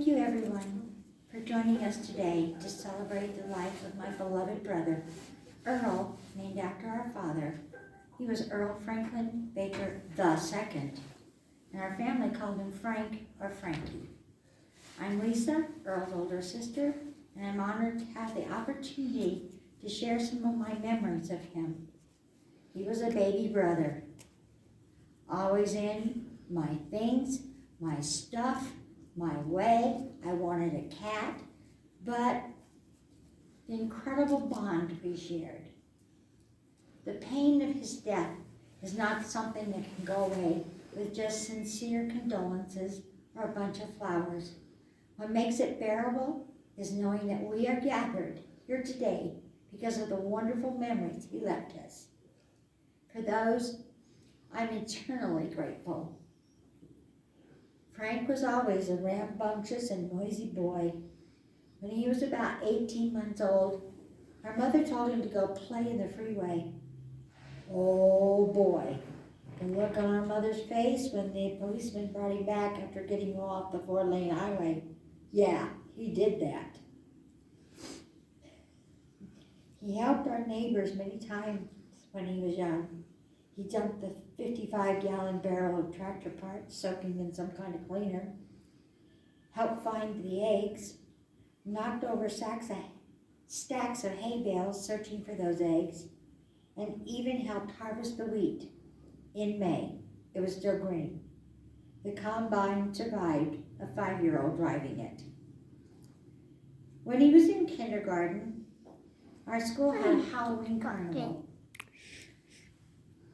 Thank you, everyone, for joining us today to celebrate the life of my beloved brother, Earl, named after our father. He was Earl Franklin Baker II, and our family called him Frank or Frankie. I'm Lisa, Earl's older sister, and I'm honored to have the opportunity to share some of my memories of him. He was a baby brother, always in my things, my stuff, my way. I wanted a cat, but the incredible bond we shared. The pain of his death is not something that can go away with just sincere condolences or a bunch of flowers. What makes it bearable is knowing that we are gathered here today because of the wonderful memories he left us. For those, I'm eternally grateful. Frank was always a rambunctious and noisy boy. When he was about 18 months old, our mother told him to go play in the freeway. Oh boy, the look on our mother's face when the policeman brought him back after getting him off the 4-lane highway. Yeah, he did that. He helped our neighbors many times when he was young. He dumped the 55-gallon barrel of tractor parts, soaking in some kind of cleaner, helped find the eggs, knocked over stacks of hay bales searching for those eggs, and even helped harvest the wheat in May. It was still green. The combine survived a 5-year-old driving it. When he was in kindergarten, our school had a Halloween carnival.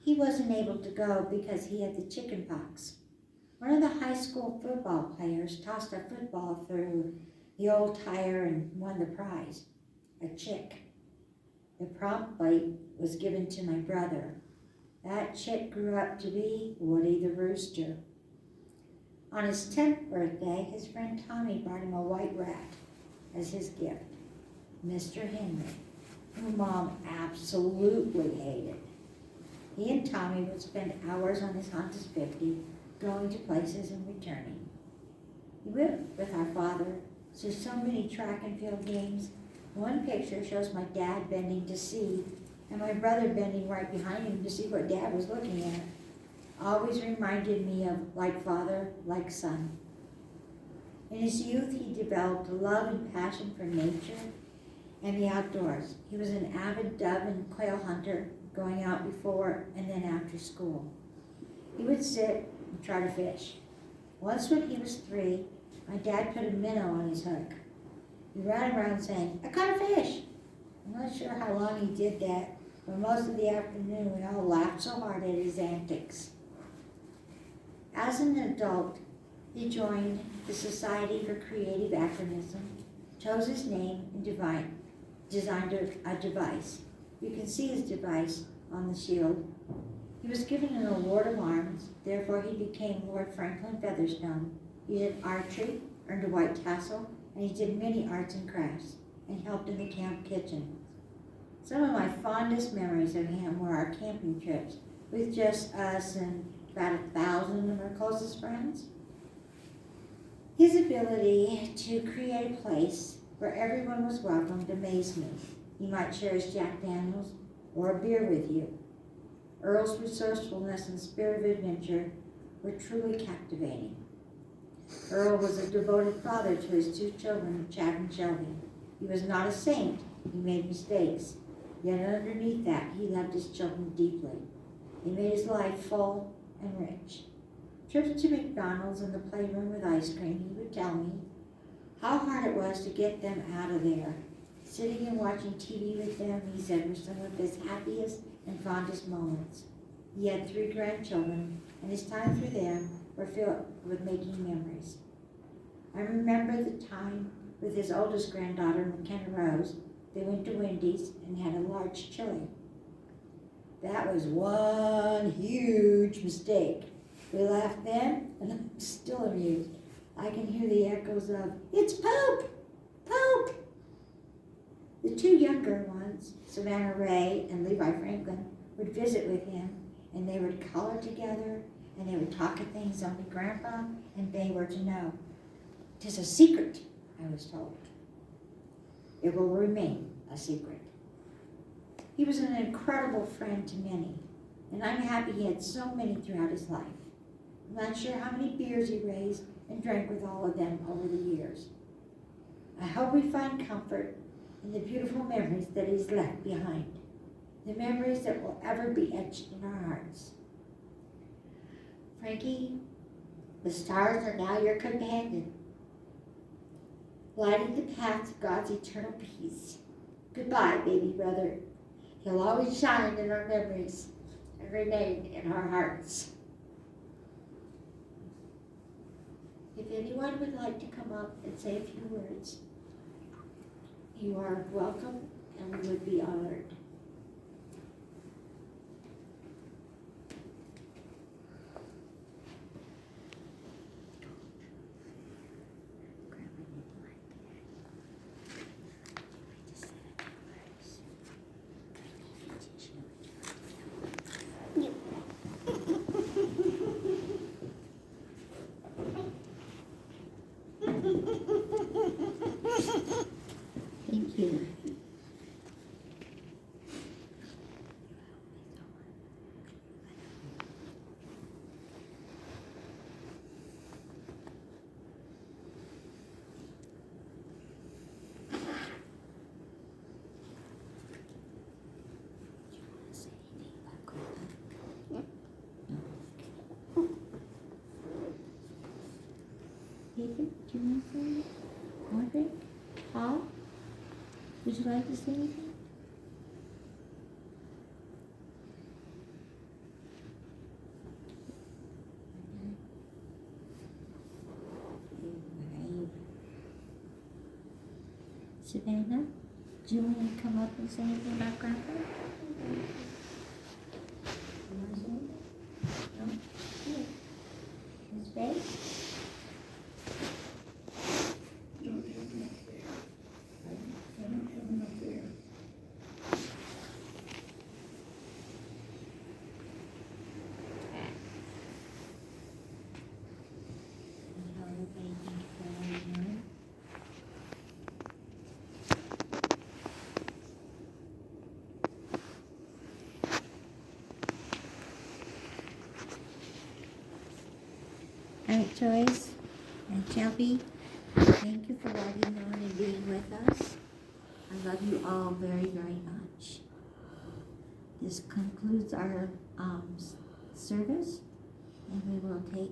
He wasn't able to go because he had the chicken pox. One of the high school football players tossed a football through the old tire and won the prize, a chick. The prompt plate was given to my brother. That chick grew up to be Woody the Rooster. On his 10th birthday, his friend Tommy brought him a white rat as his gift, Mr. Henry, whom Mom absolutely hated. He and Tommy would spend hours on his Honda 50, going to places and returning. He went with our father to so many track and field games. One picture shows my dad bending to see, and my brother bending right behind him to see what Dad was looking at. Always reminded me of like father, like son. In his youth, he developed a love and passion for nature and the outdoors. He was an avid dove and quail hunter, going out before and then after school. He would sit and try to fish. Once when he was 3, my dad put a minnow on his hook. He ran around saying, "I caught a fish." I'm not sure how long he did that, but most of the afternoon we all laughed so hard at his antics. As an adult, he joined the Society for Creative Acronism, chose his name, and designed a device. You can see his device on the shield. He was given an award of arms, therefore he became Lord Franklin Featherstone. He did archery, earned a white tassel, and he did many arts and crafts, and helped in the camp kitchen. Some of my fondest memories of him were our camping trips with just us and about 1,000 of our closest friends. His ability to create a place where everyone was welcomed amazed me. He might share his Jack Daniels or a beer with you. Earl's resourcefulness and spirit of adventure were truly captivating. Earl was a devoted father to his 2 children, Chad and Shelby. He was not a saint. He made mistakes. Yet underneath that, he loved his children deeply. He made his life full and rich. Trips to McDonald's and the playroom with ice cream, he would tell me how hard it was to get them out of there. Sitting and watching TV with them, he said, were some of his happiest and fondest moments. He had 3 grandchildren, and his time through them were filled with making memories. I remember the time with his oldest granddaughter, McKenna Rose. They went to Wendy's and had a large chili. That was one huge mistake. We laughed then, and I'm still amused. I can hear the echoes of, "It's poop! Poop!" The 2 younger ones, Savannah Ray and Levi Franklin, would visit with him, and they would color together, and they would talk of things only Grandpa and they were to know. 'Tis a secret, I was told. It will remain a secret. He was an incredible friend to many, and I'm happy he had so many throughout his life. I'm not sure how many beers he raised and drank with all of them over the years. I hope we find comfort in the beautiful memories that he's left behind, the memories that will ever be etched in our hearts. Frankie, the stars are now your companion, lighting the path to God's eternal peace. Goodbye, baby brother. He'll always shine in our memories and remain in our hearts. If anyone would like to come up and say a few words, you are welcome and would be honored. Thank you. David, do you want to say anything? Margaret? Paul? Would you like to say anything? Savannah, do you want to come up and say anything about Grandpa? You want to say anything? No? Good. Miss Faye? Alright, Joyce and Shelby, thank you for logging on and being with us. I love you all very, very much. This concludes our service, and we will take